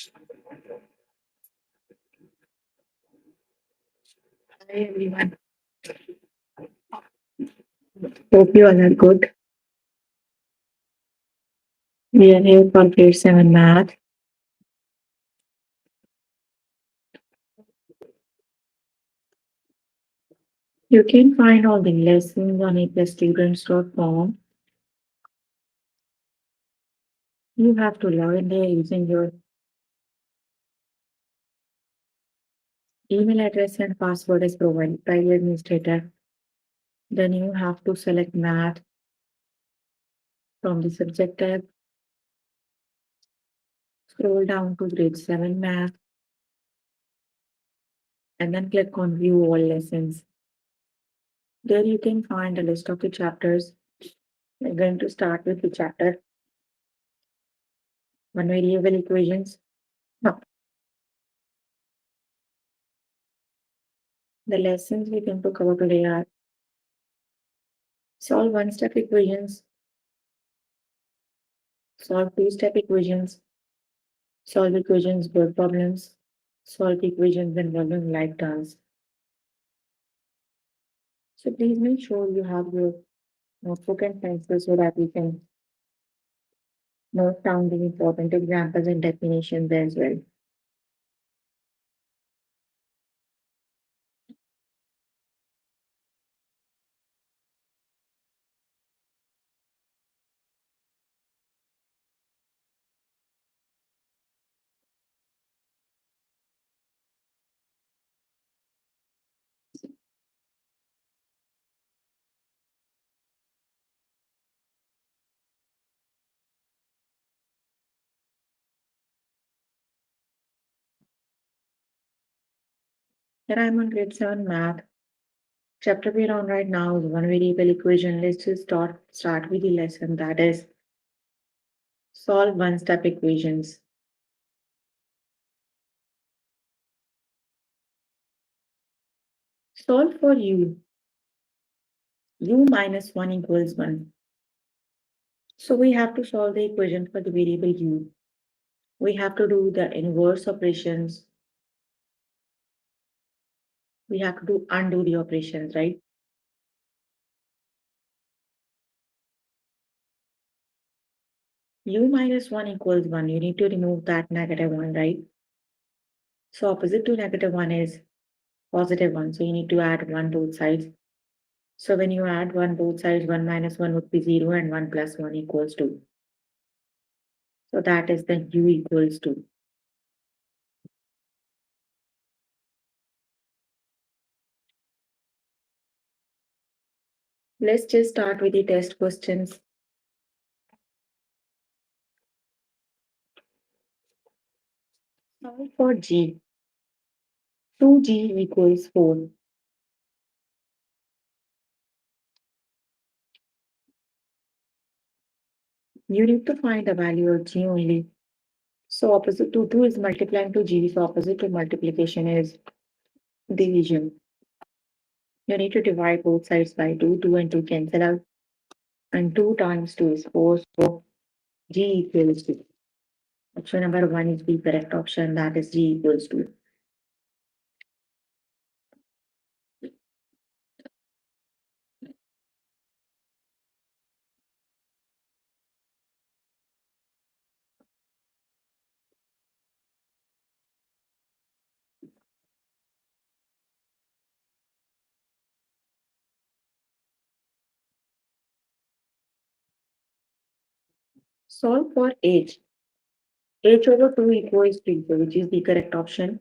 Hi everyone. Hope you all are good. We are here for grade 7 math. You can find all the lessons on aplustudents.com. You have to log in there using your email address and password is provided by the administrator. Then you have to select math from the subject tab. Scroll down to grade 7 math and then click on view all lessons. There you can find a list of the chapters. We're going to start with the chapter one variable equations. Now, the lessons we're going to cover today are solve one-step equations, solve two-step equations, solve equations word problems, solve equations involving like terms. So please make sure you have your notebook and pencil so that you can note down the important examples and definitions as well. Here I'm on grade 7 math. Chapter we're on right now is one variable equation. Let's just start with the lesson that is solve one-step equations. Solve for u minus 1 equals 1. So we have to solve the equation for the variable u. We have to do the inverse operations. We have to undo the operations, right? U minus 1 equals 1. You need to remove that negative 1, right? So opposite to negative 1 is positive 1. So you need to add 1 both sides. So when you add 1 both sides, 1 minus 1 would be 0 and 1 plus 1 equals 2. So that is the u equals 2. Let's just start with the test questions. Solve for g. 2g equals 4. You need to find the value of g only. So opposite to 2 is multiplying to g. So opposite to multiplication is division. You need to divide both sides by 2. 2 and 2 cancel out. And 2 times 2 is 4. So g equals 2. Option number 1 is the correct option. That is g equals 2. Solve for h. H over 2 equals 3. So which is the correct option?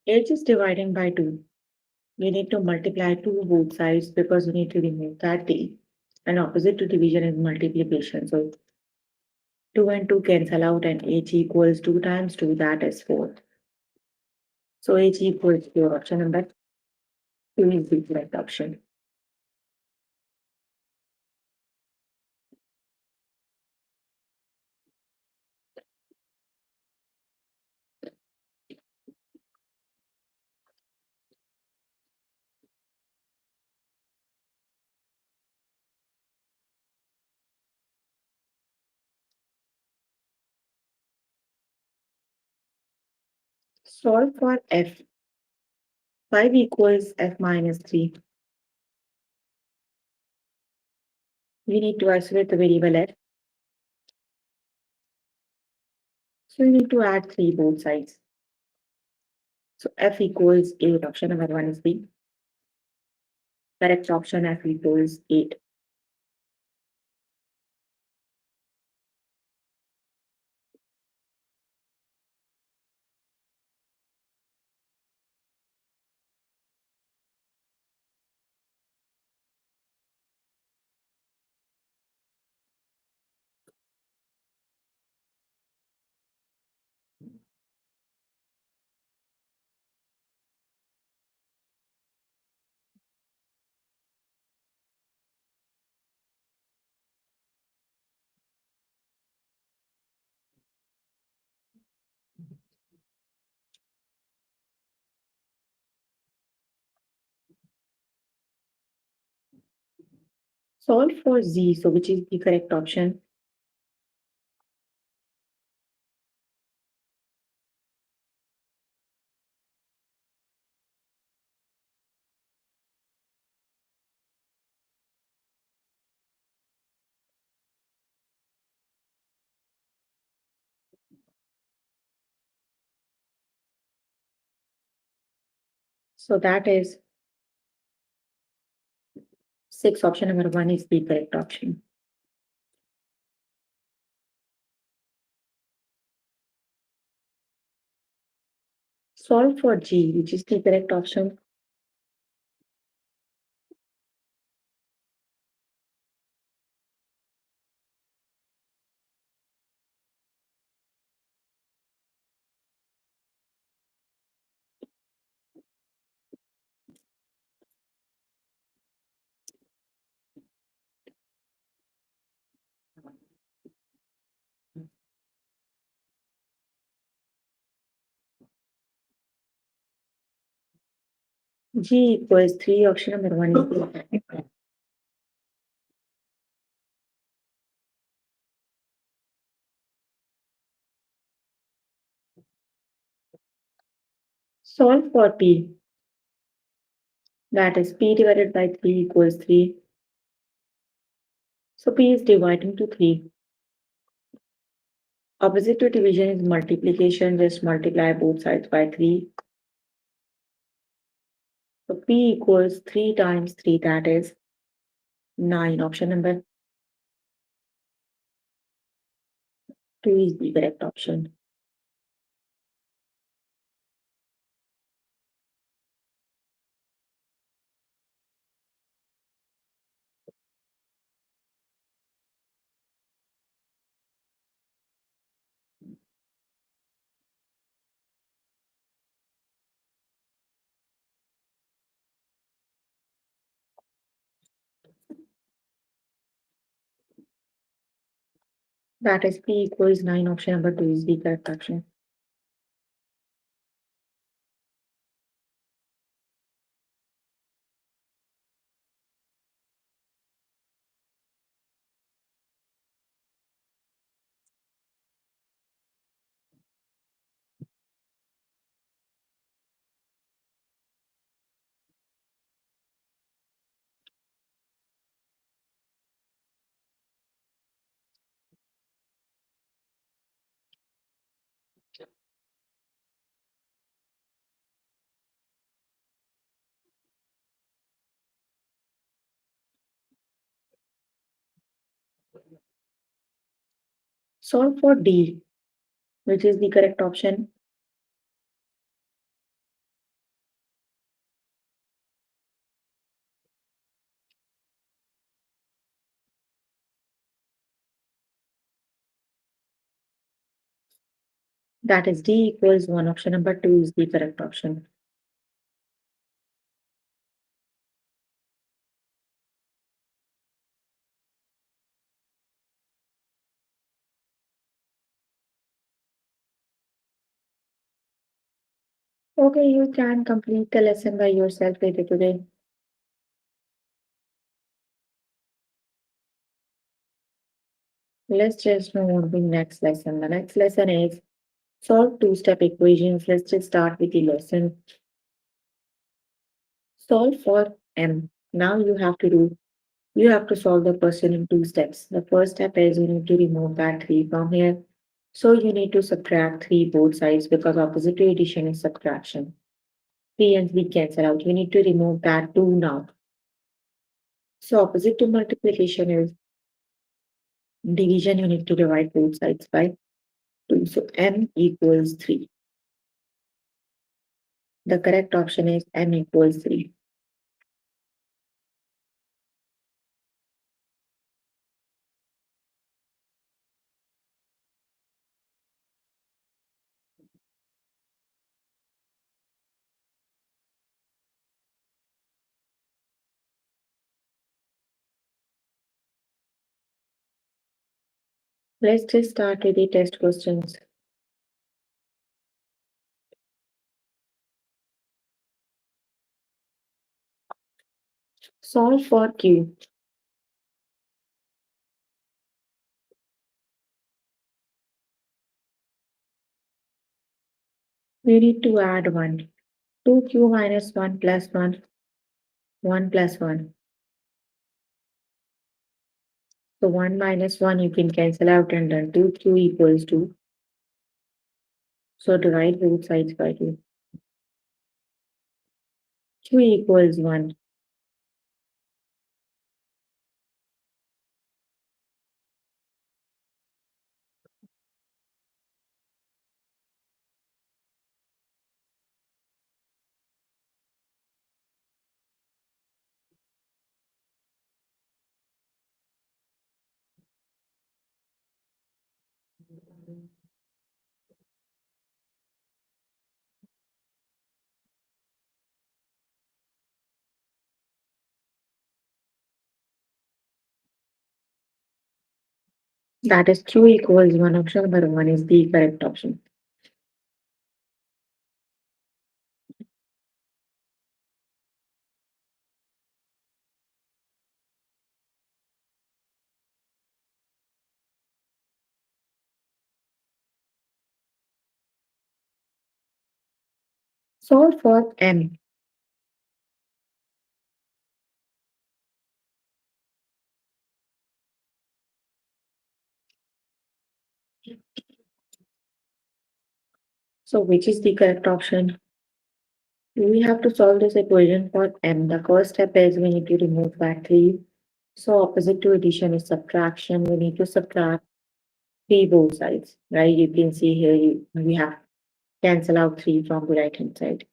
H is dividing by 2. You need to multiply 2 both sides because you need to remove that d. And opposite to division is multiplication. So 2 and 2 cancel out and h equals 2 times 2, that is 4. So h equals 4. Option number 2 is the correct option. Solve for f. 5 equals f minus 3. We need to isolate the variable f. So we need to add 3 both sides. So f equals 8. Option number 1 is B. Correct option f equals 8. Solve for z. So which is the correct option? So that is 6. Option number 1 is the correct option. Solve for g, which is the correct option. G equals 3. Option number 1 is the correct. Solve for p. That is p divided by 3 equals 3. So p is dividing to 3. Opposite to division is multiplication. Just multiply both sides by 3. So p equals 3 times 3. That is 9. Option number 2 is the correct option. That is p equals 9. Option number 2 is the correct option. Solve for D, which is the correct option. That is D equals 1. Option number 2 is the correct option. Okay, you can complete the lesson by yourself later today. Let's just move on to the next lesson. The next lesson is Solve two-step equations. Let's just start with the lesson. Solve for m. Now you have to solve the question in two steps. The first step is you need to remove that 3 from here. So you need to subtract 3 both sides because opposite to addition is subtraction. 3 and 3 cancel out. You need to remove that 2 now. So opposite to multiplication is division. You need to divide both sides by 2. So m equals 3. The correct option is m equals 3. Let's just start with the test questions. Solve for q. We need to add 1. 2q minus 1 plus 1. 1 plus 1. So 1 minus 1 you can cancel out and then 2q equals 2. So divide both sides by 2. Q equals 1. That is Q equals 1. Option number 1 is the correct option. Solve for M. So which is the correct option? We have to solve this equation for M. The first step is we need to remove that 3. So opposite to addition is subtraction. We need to subtract 3 both sides, right? You can see here we have cancel out 3 from the right hand side.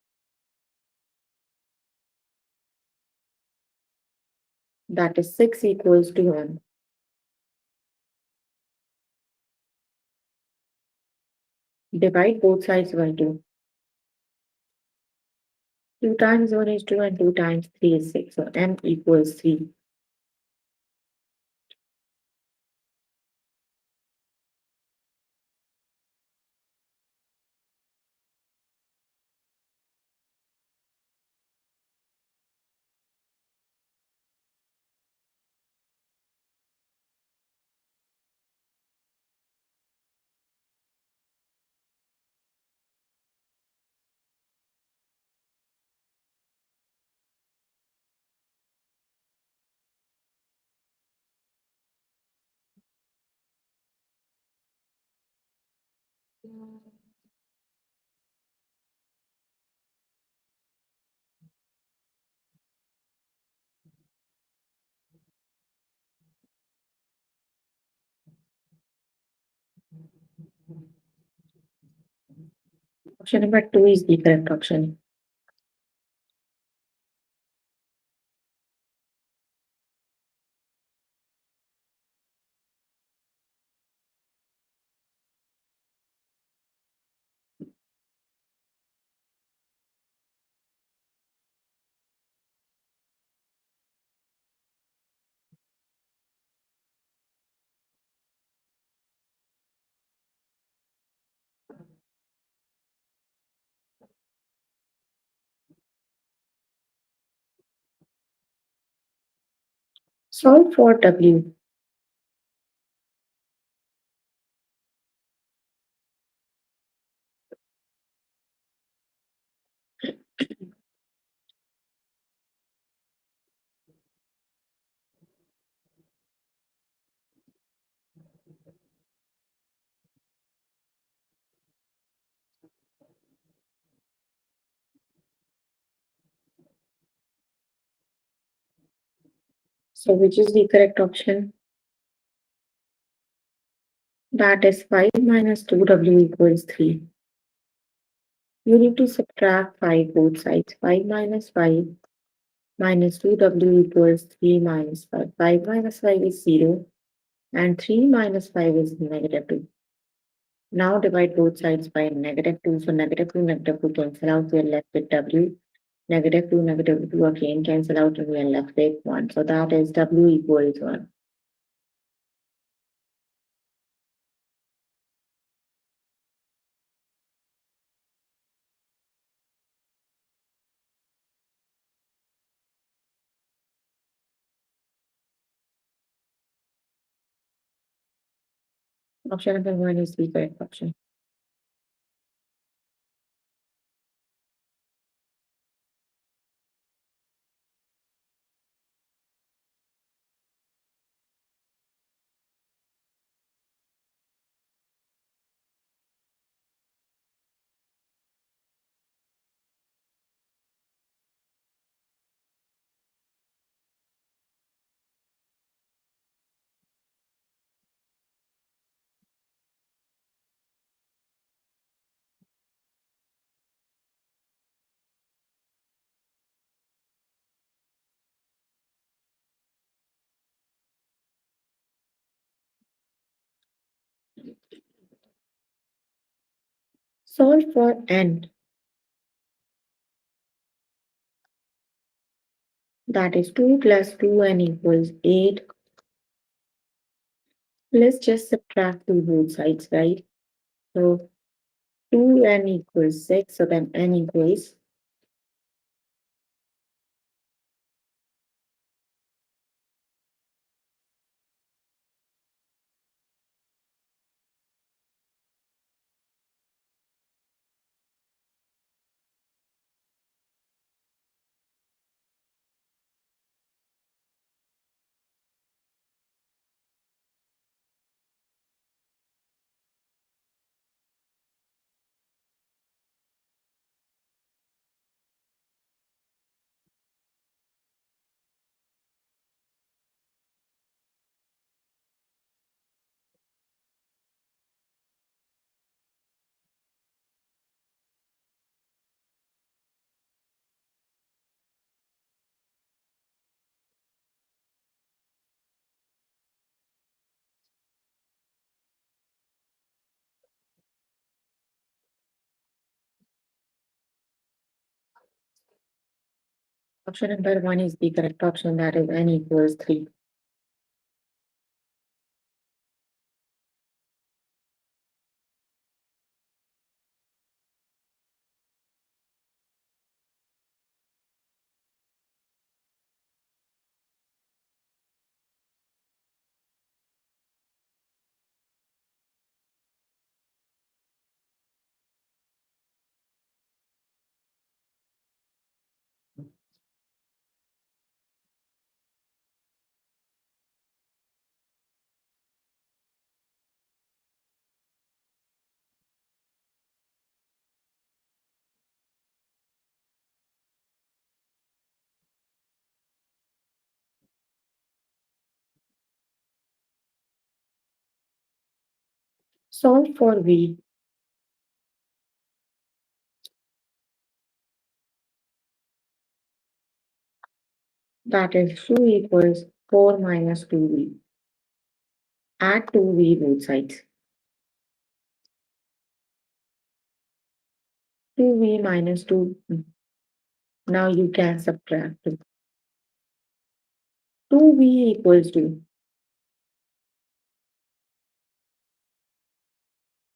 That is 6 equals to 1. Divide both sides by 2. 2 times 1 is 2 and 2 times 3 is 6. So M equals 3. Option number 2 is the correct option. Solve for W. So which is the correct option? That is 5 minus 2w equals 3. You need to subtract 5 both sides. 5 minus 5 minus 2w equals 3 minus 5. 5 minus 5 is 0 and 3 minus 5 is negative 2. Now divide both sides by negative 2. So negative 2 cancel out. We are left with w. Negative 2 again cancel out and we are left with 1. So that is w equals 1. Option number 1 is the correct option. Solve for n. That is 2 plus 2n equals 8. Let's just subtract to both sides, right? So 2n equals 6. So then n equals option number 1 is the correct option. That is n equals 3. Solve for v. That is 2 equals 4 minus 2v. Add 2v both sides. 2v minus 2. Now you can subtract. 2v equals to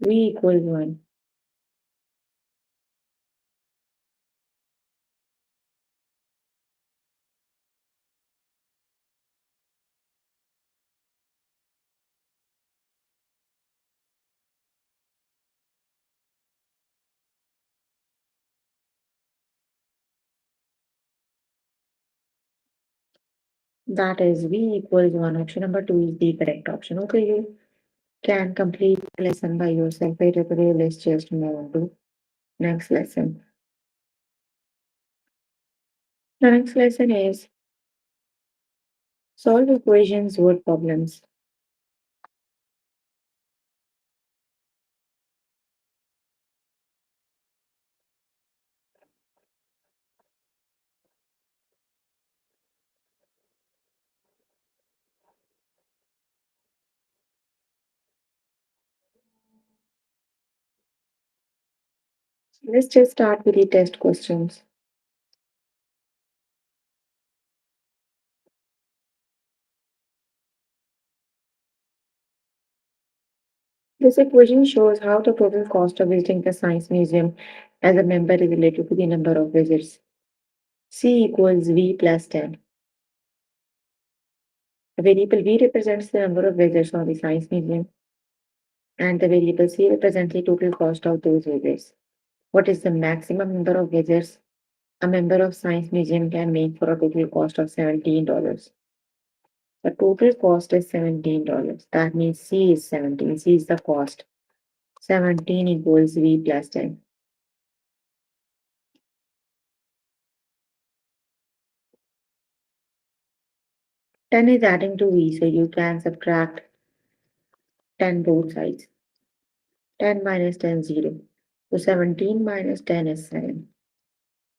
v equals 1. That is v equals 1. Option number 2 is the correct option. Okay, you can complete the lesson by yourself right away. Let's just move on to next lesson. The next lesson is Solve equations, word problems. Let's just start with the test questions. This equation shows how the total cost of visiting the science museum as a member is related to the number of visits. C equals V plus 10. The variable V represents the number of visits of the science museum, and the variable C represents the total cost of those visits. What is the maximum number of visits a member of science museum can make for a total cost of $17? The total cost is $17. That means C is 17. C is the cost. 17 equals V plus 10. 10 is adding to V, so you can subtract 10 both sides. 10 minus 10, 0. So 17 minus 10 is 7.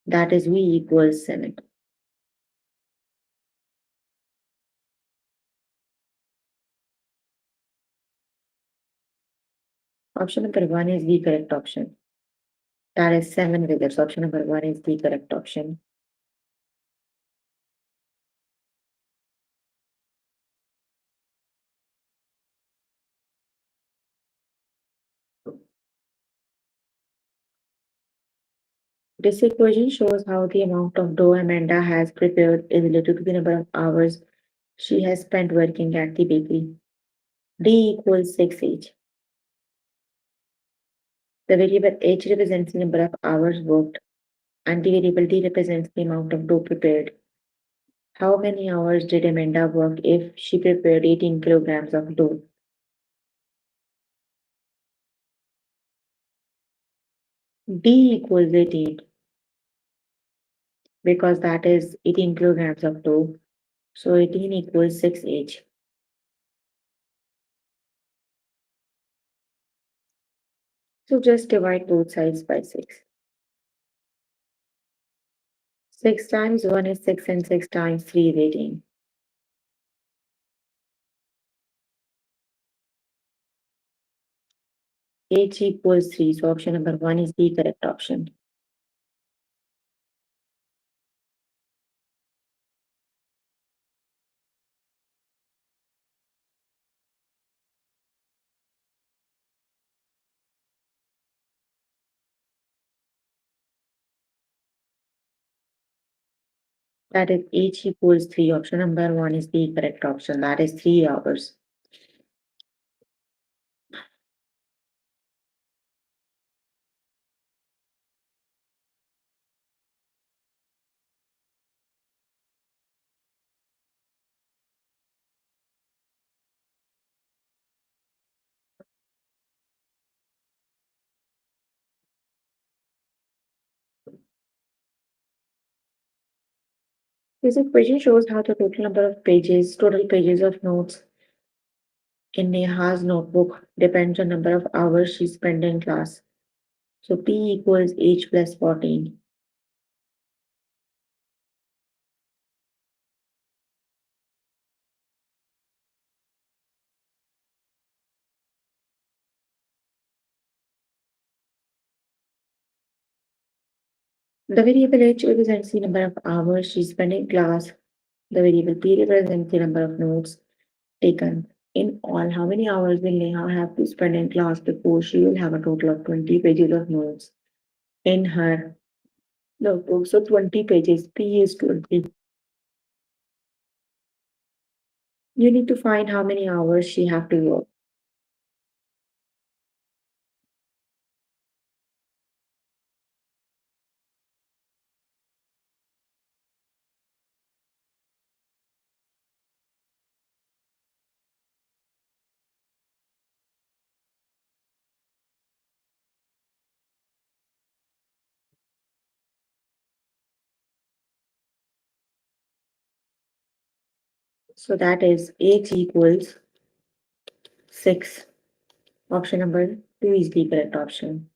That is V equals 7. Option number 1 is the correct option. That is 7 visits. Option number 1 is the correct option. This equation shows how the amount of dough Amanda has prepared is related to the number of hours she has spent working at the bakery. D equals 6H. The variable H represents the number of hours worked, and the variable D represents the amount of dough prepared. How many hours did Amanda work if she prepared 18 kilograms of dough? D equals 18 because that is 18 kilograms of dough. So 18 equals 6H. So just divide both sides by 6. 6 times 1 is 6 and 6 times 3 is 18. H equals 3. So option number 1 is the correct option. That is H equals 3. Option number 1 is the correct option. That is 3 hours. This equation shows how the total pages of notes in Neha's notebook depends on number of hours she spent in class. So P equals H plus 14. The variable H represents the number of hours she spent in class. The variable P represents the number of notes taken. In all, how many hours will Neha have to spend in class before she will have a total of 20 pages of notes in her notebook? So 20 pages, P is 20. You need to find how many hours she have to work. So that is H equals 6. Option number 2 is the correct option.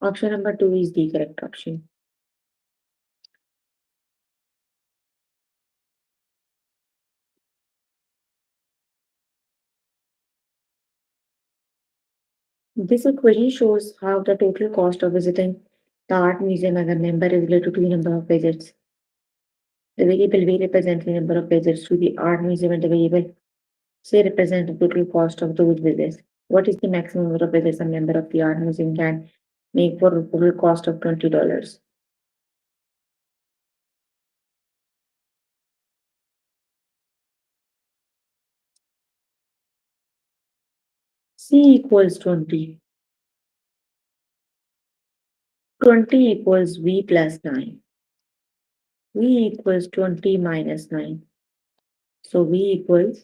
Option number 2 is the correct option. This equation shows how the total cost of visiting the art museum as a member is related to the number of visits. The variable V represents the number of visits to the art museum and the variable C represents the total cost of those visits. What is the maximum number of visits a member of the art museum can make for a total cost of $20? C equals 20. 20 equals V plus 9. V equals 20 minus 9. So V equals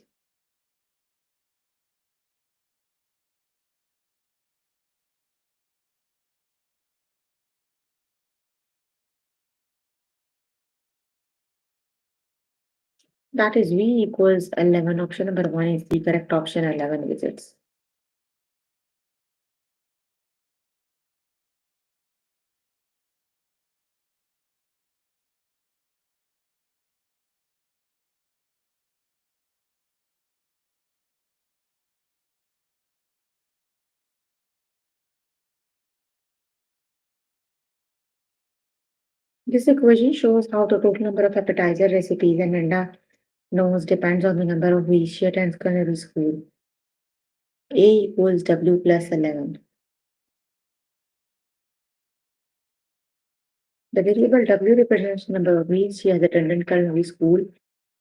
that is V equals 11. Option number 1 is the correct option, 11 visits. This equation shows how the total number of appetizer recipes and Menda knows depends on the number of weeks she attends culinary school. A equals W plus 11. The variable W represents the number of weeks she has attended culinary school,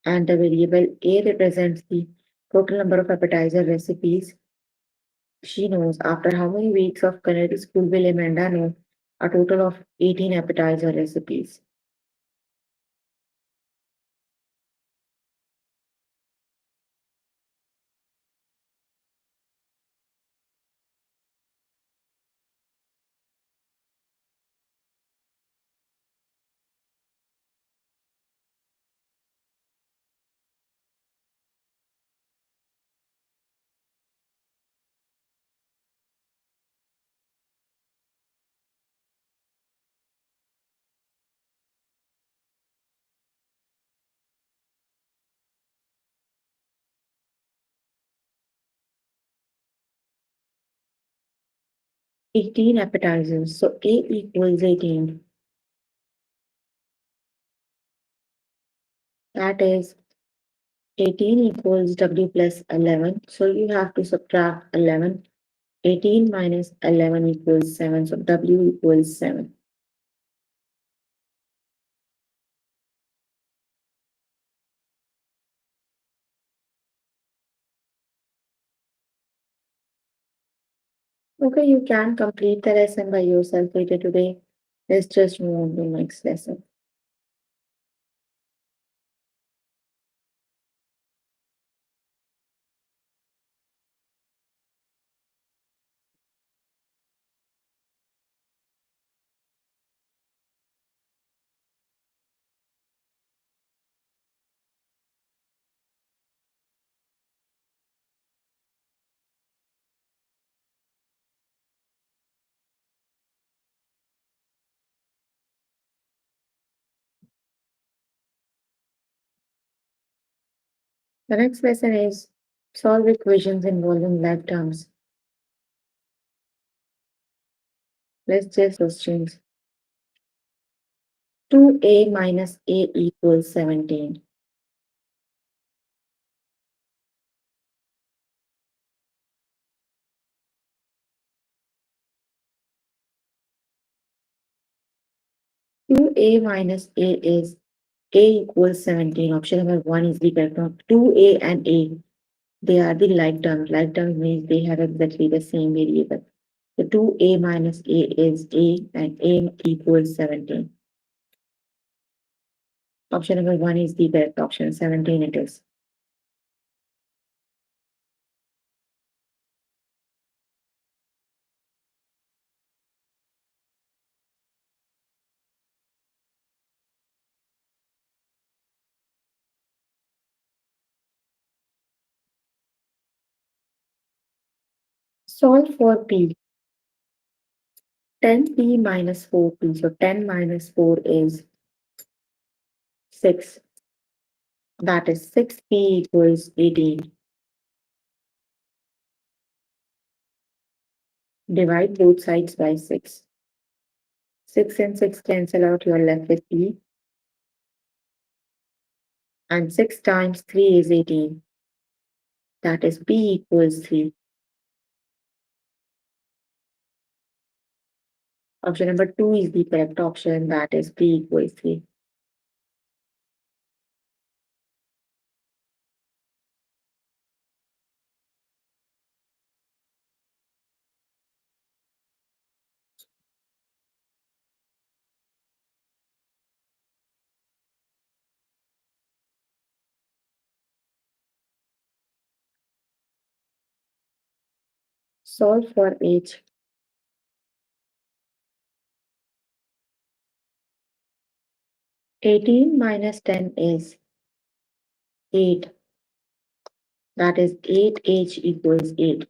and the variable A represents the total number of appetizer recipes she knows. After how many weeks of culinary school will Amanda know a total of 18 appetizer recipes? Eighteen appetizers. So A equals 18. That is 18 equals W plus 11. So you have to subtract 11. 18 minus 11 equals 7. So W equals 7. Okay, you can complete the lesson by yourself later today. Let's just move on to the next lesson. The next lesson is solve equations involving like terms. Let's just questions. 2A minus A equals 17. 2A minus A is A equals 17. Option number 1 is the correct one. 2A and A, they are the like terms. Like terms means they have exactly the same variable. So 2A minus A is A and A equals 17. Option number 1 is the correct option. 17 it is. Solve for P. 10P minus 4P. So 10 minus 4 is 6. That is 6P equals 18. Divide both sides by 6. 6 and 6 cancel out, you are left with P. And 6 times 3 is 18. That is P equals 3. Option number 2 is the correct option. That is P equals 3. Solve for H. 18 minus 10 is 8. That is 8H equals 8.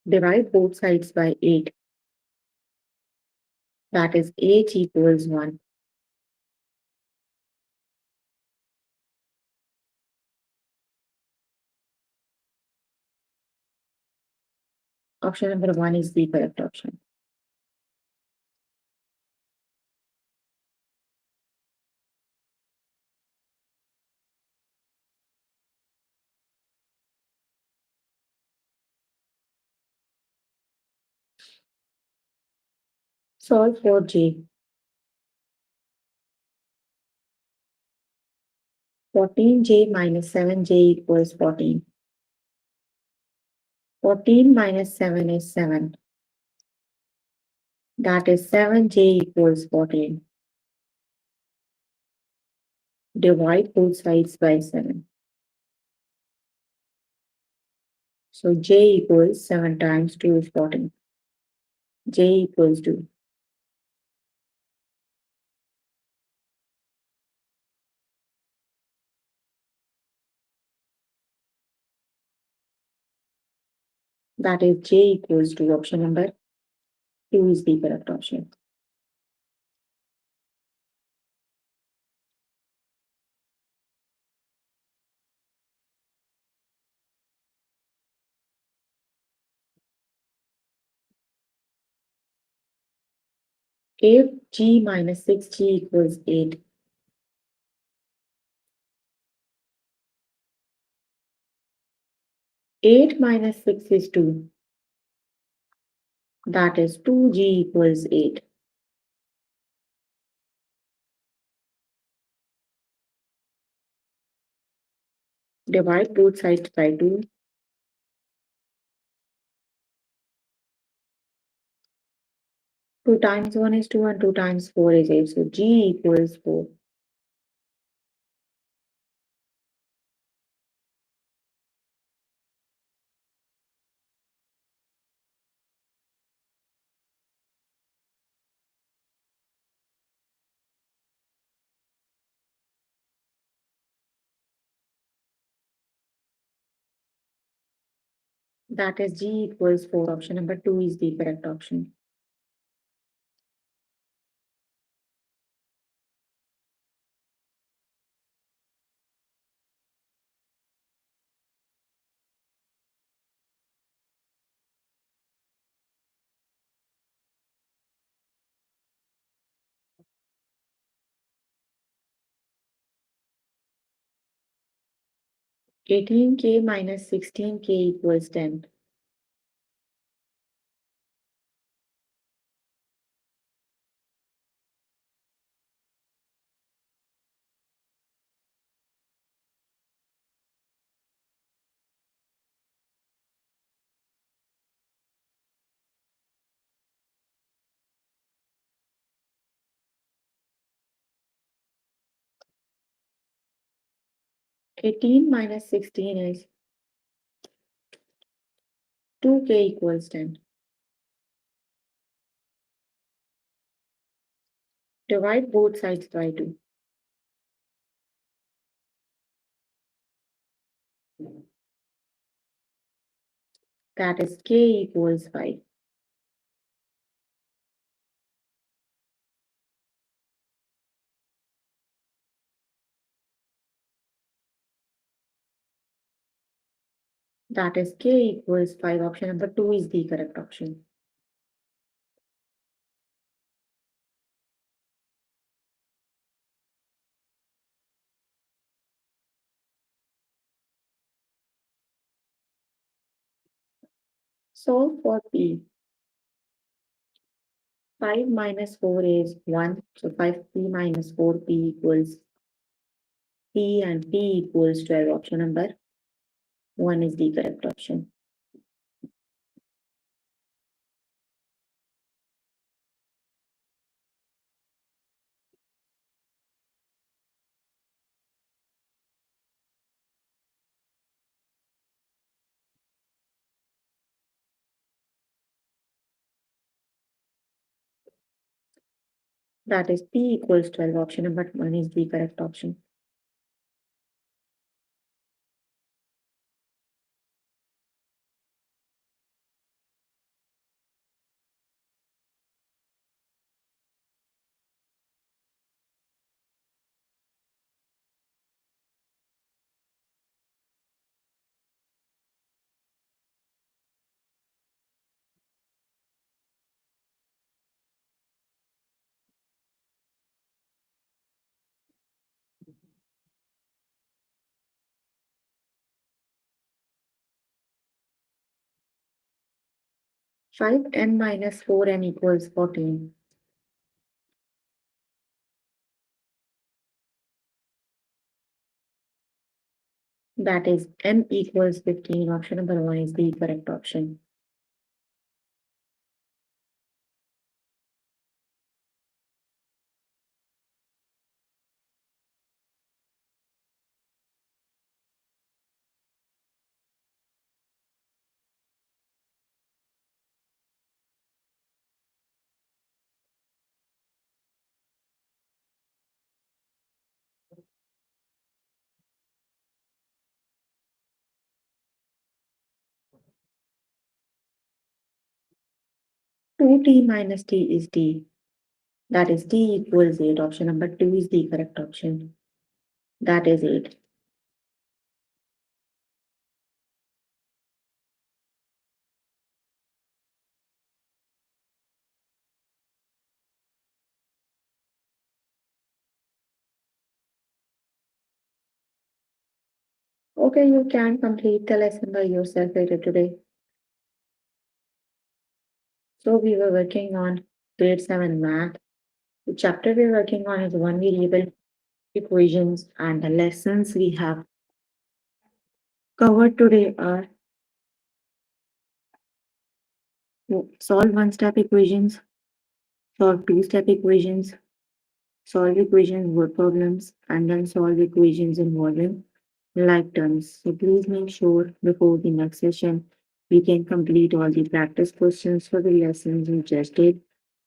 Divide both sides by 8. That is H equals 1. Option number 1 is the correct option. Solve for J. 14J minus 7J equals 14. 14 minus 7 is 7. That is 7J equals 14. Divide both sides by 7. So J equals 7 times 2 is 14. J equals 2. That is J equals 2. Option number 2 is the correct option. If G minus 6G equals 8, 8 minus 6 is 2. That is 2G equals 8. Divide both sides by 2. 2 times 1 is 2 and 2 times 4 is 8. So G equals 4. That is G equals 4. Option number 2 is the correct option. Eighteen K minus 16K equals 10. 18 minus 16 is 2k equals 10. Divide both sides by 2. That is k equals 5. That is k equals 5. Option number 2 is the correct option. Solve for p. 5 minus 4 is 1. So 5p minus 4p equals p, and p equals 12. Option number 1 is the correct option. That is p equals 12. Option number 1 is the correct option. Five n minus 4n equals 14. That is n equals 15. Option number 1 is the correct option. Two t minus t is d. That is t equals 8. Option number 2 is the correct option. That is 8. Okay, you can complete the lesson by yourself later today. So we were working on grade 7 math. The chapter we're working on is one variable equations, and the lessons we have covered today are solve one-step equations, solve two-step equations, solve equations word problems, and then solve equations involving like terms. So please make sure before the next session we can complete all the practice questions for the lessons we just did.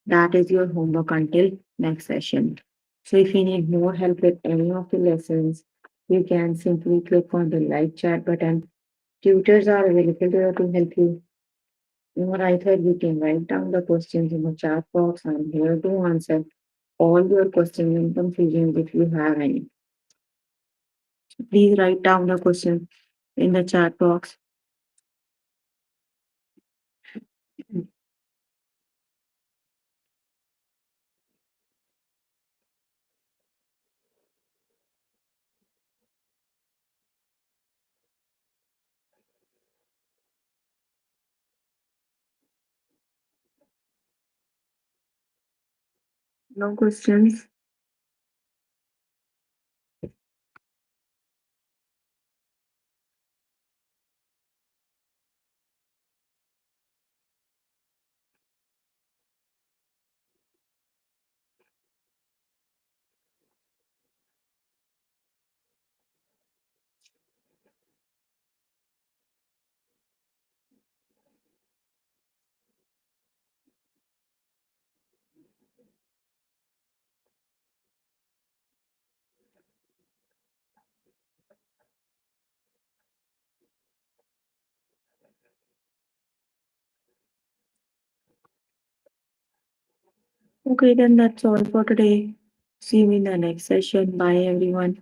That is your homework until next session. So if you need more help with any of the lessons, you can simply click on the live chat button. Tutors are available there to help you. Or either you can write down the questions in the chat box. I'm here to answer all your questions and confusions if you have any. Please write down the question in the chat box. No questions. Okay, then that's all for today. See you in the next session. Bye, everyone.